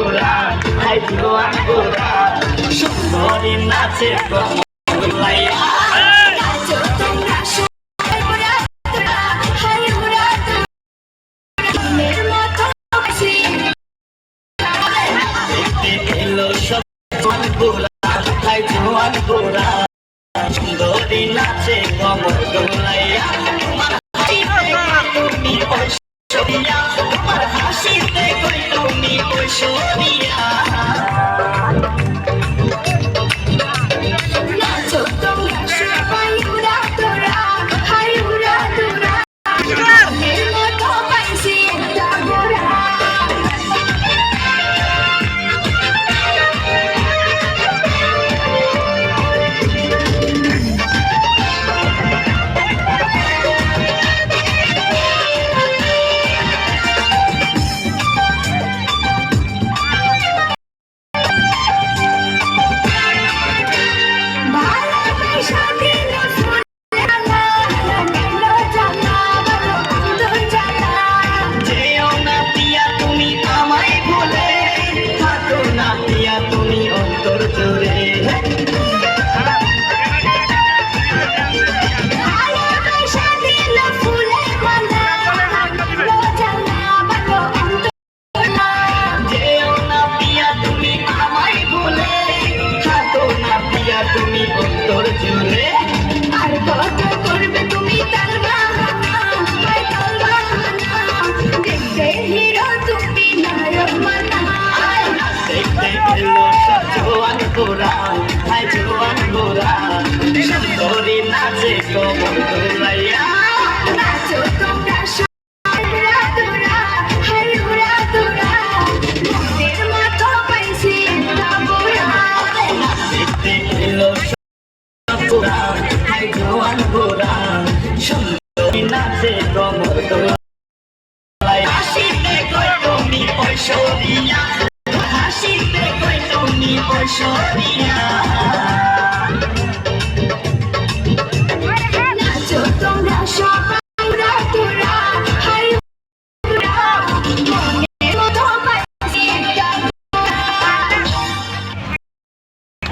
গোরা high জোয়ান গোরা সুন্দরী নাচে কমলাইয়া জোয়ান গোরা সুন্দরী নাচে কমর দোলাইয়া তুমি ঐশ্বরিয়া তোমার হাসিতে কই তুমি ঐশ্বরিয়া নাচো তোমরা সবাই উড়া তোরা হাই উড়া তোরা মনের মতো পাইছি একটা গোরা তুমি অন্তর জুড়ে আর কত করবে তুমি তার দেখতে হিরো তুমি নায়ক মানা দেখতে গেলো সব জোয়ান গোরা হাই জোয়ান গোরা সুন্দরী নাচে কমর